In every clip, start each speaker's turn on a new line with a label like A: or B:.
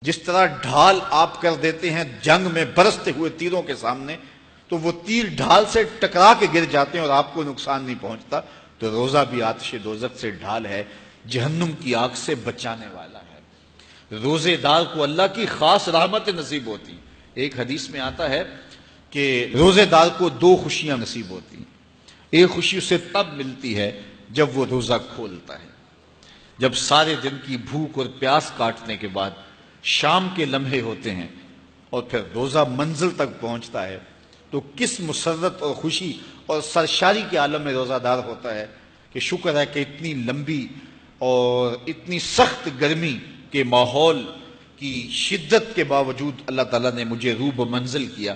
A: جس طرح ڈھال آپ کر دیتے ہیں جنگ میں برستے ہوئے تیروں کے سامنے، تو وہ تیر ڈھال سے ٹکرا کے گر جاتے ہیں اور آپ کو نقصان نہیں پہنچتا، تو روزہ بھی آتش دوزخ سے ڈھال ہے، جہنم کی آگ سے بچانے والا ہے۔ روزے دار کو اللہ کی خاص رحمت نصیب ہوتی۔ ایک حدیث میں آتا ہے کہ روزے دار کو دو خوشیاں نصیب ہوتی ہیں۔ ایک خوشی اسے تب ملتی ہے جب وہ روزہ کھولتا ہے، جب سارے دن کی بھوک اور پیاس کاٹنے کے بعد شام کے لمحے ہوتے ہیں اور پھر روزہ منزل تک پہنچتا ہے، تو کس مسرت اور خوشی اور سرشاری کے عالم میں روزہ دار ہوتا ہے کہ شکر ہے کہ اتنی لمبی اور اتنی سخت گرمی کے ماحول کی شدت کے باوجود اللہ تعالیٰ نے مجھے روب منزل کیا۔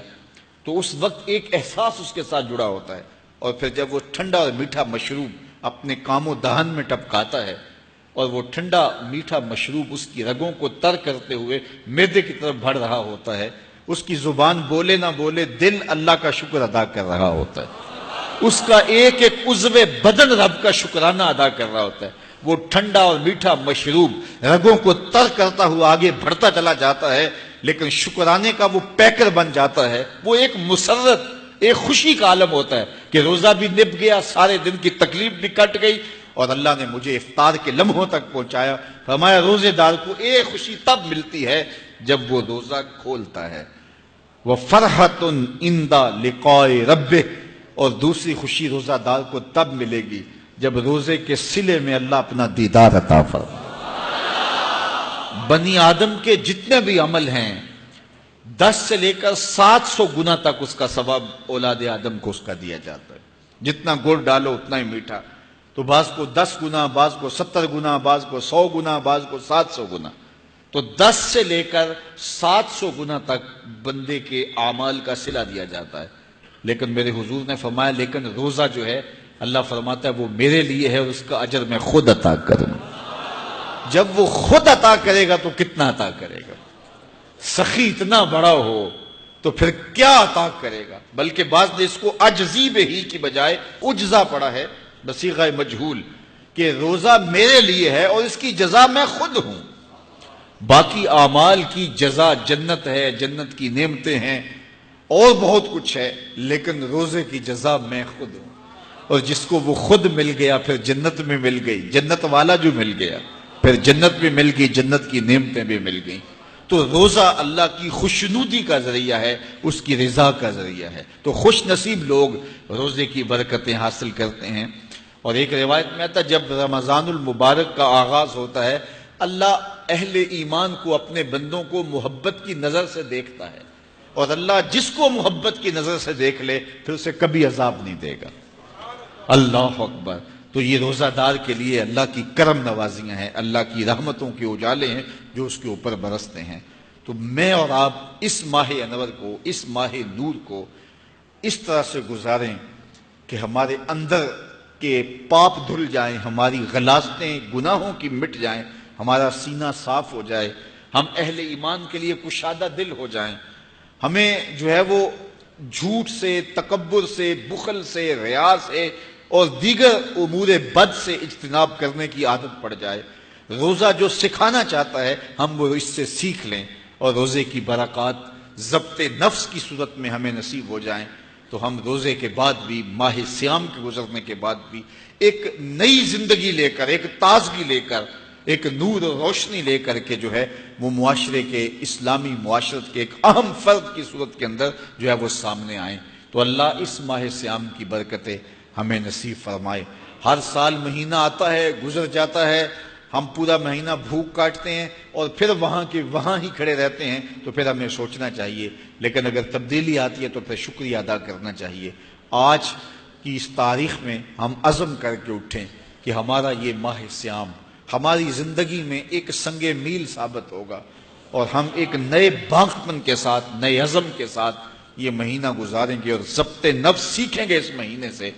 A: تو اس وقت ایک احساس اس کے ساتھ جڑا ہوتا ہے، اور پھر جب وہ ٹھنڈا اور میٹھا مشروب اپنے کام و دہن میں ٹپکاتا ہے اور وہ ٹھنڈا میٹھا مشروب اس کی رگوں کو تر کرتے ہوئے معدے کی طرف بڑھ رہا ہوتا ہے، اس کی زبان بولے نہ بولے دل اللہ کا شکر ادا کر رہا ہوتا ہے، اس کا ایک ایک عضو بدن رب کا شکرانہ ادا کر رہا ہوتا ہے۔ وہ ٹھنڈا اور میٹھا مشروب رگوں کو تر کرتا ہوا آگے بڑھتا چلا جاتا ہے، لیکن شکرانے کا وہ پیکر بن جاتا ہے۔ وہ ایک مسرت، ایک خوشی کا عالم ہوتا ہے کہ روزہ بھی نب گیا، سارے دن کی تکلیف بھی کٹ گئی، اور اللہ نے مجھے افطار کے لمحوں تک پہنچایا۔ فرمایا روزے دار کو ایک خوشی تب ملتی ہے جب وہ روزہ کھولتا ہے، وَفَرْحَةٌ عِنْدَ لِقَاءِ رَبِّهِ، اور دوسری خوشی روزہ دار کو تب ملے گی جب روزے کے صلے میں اللہ اپنا دیدار عطا فرمائے۔ بنی آدم کے جتنے بھی عمل ہیں 10 سے لے کر 700 گنا تک اس کا ثواب اولاد آدم کو اس کا دیا جاتا ہے۔ جتنا گڑ ڈالو اتنا ہی میٹھا، تو بعض کو 10 گنا، بعض کو 70 گنا، بعض کو 100 گنا، بعض کو 700 گنا، تو 10 سے لے کر 700 گنا تک بندے کے اعمال کا صلہ دیا جاتا ہے۔ لیکن میرے حضور نے فرمایا لیکن روزہ جو ہے اللہ فرماتا ہے وہ میرے لیے ہے اور اس کا اجر میں خود عطا کروں۔ جب وہ خود عطا کرے گا تو کتنا عطا کرے گا؟ سخی اتنا بڑا ہو تو پھر کیا عطا کرے گا؟ بلکہ بعض نے اس کو عجزی بہی کی بجائے عجزہ پڑھا ہے بصیغہ مجہول، کہ روزہ میرے لیے ہے اور اس کی جزا میں خود ہوں۔ باقی اعمال کی جزا جنت ہے، جنت کی نعمتیں ہیں اور بہت کچھ ہے، لیکن روزے کی جزا میں خود ہوں۔ اور جس کو وہ خود مل گیا پھر جنت میں مل گئی، جنت والا جو مل گیا پھر جنت بھی مل گئی، جنت کی نعمتیں بھی مل گئیں۔ تو روزہ اللہ کی خوشنودی کا ذریعہ ہے، اس کی رضا کا ذریعہ ہے۔ تو خوش نصیب لوگ روزے کی برکتیں حاصل کرتے ہیں۔ اور ایک روایت میں آتا ہے جب رمضان المبارک کا آغاز ہوتا ہے اللہ اہل ایمان کو، اپنے بندوں کو محبت کی نظر سے دیکھتا ہے، اور اللہ جس کو محبت کی نظر سے دیکھ لے پھر اسے کبھی عذاب نہیں دے گا۔ اللہ اکبر۔ تو یہ روزہ دار کے لیے اللہ کی کرم نوازیاں ہیں، اللہ کی رحمتوں کے اجالے ہیں جو اس کے اوپر برستے ہیں۔ تو میں اور آپ اس ماہ انور کو، اس ماہ نور کو اس طرح سے گزاریں کہ ہمارے اندر کے پاپ دھل جائیں، ہماری غلاظتیں گناہوں کی مٹ جائیں، ہمارا سینہ صاف ہو جائے، ہم اہل ایمان کے لیے کشادہ دل ہو جائیں، ہمیں جو ہے وہ جھوٹ سے، تکبر سے، بخل سے، ریا سے اور دیگر امور بد سے اجتناب کرنے کی عادت پڑ جائے۔ روزہ جو سکھانا چاہتا ہے ہم وہ اس سے سیکھ لیں، اور روزے کی برکات ضبط نفس کی صورت میں ہمیں نصیب ہو جائیں، تو ہم روزے کے بعد بھی، ماہ صیام کے گزرنے کے بعد بھی ایک نئی زندگی لے کر، ایک تازگی لے کر، ایک نور و روشنی لے کر کے جو ہے وہ معاشرے کے، اسلامی معاشرت کے ایک اہم فرد کی صورت کے اندر جو ہے وہ سامنے آئیں۔ تو اللہ اس ماہ صیام کی برکتیں ہمیں نصیب فرمائے۔ ہر سال مہینہ آتا ہے، گزر جاتا ہے، ہم پورا مہینہ بھوک کاٹتے ہیں اور پھر وہاں کے وہاں ہی کھڑے رہتے ہیں، تو پھر ہمیں سوچنا چاہیے، لیکن اگر تبدیلی آتی ہے تو پھر شکریہ ادا کرنا چاہیے۔ آج کی اس تاریخ میں ہم عزم کر کے اٹھیں کہ ہمارا یہ ماہ صیام ہماری زندگی میں ایک سنگ میل ثابت ہوگا، اور ہم ایک نئے باغپن کے ساتھ، نئے عزم کے ساتھ یہ مہینہ گزاریں گے اور ضبط نفس سیکھیں گے اس مہینے سے۔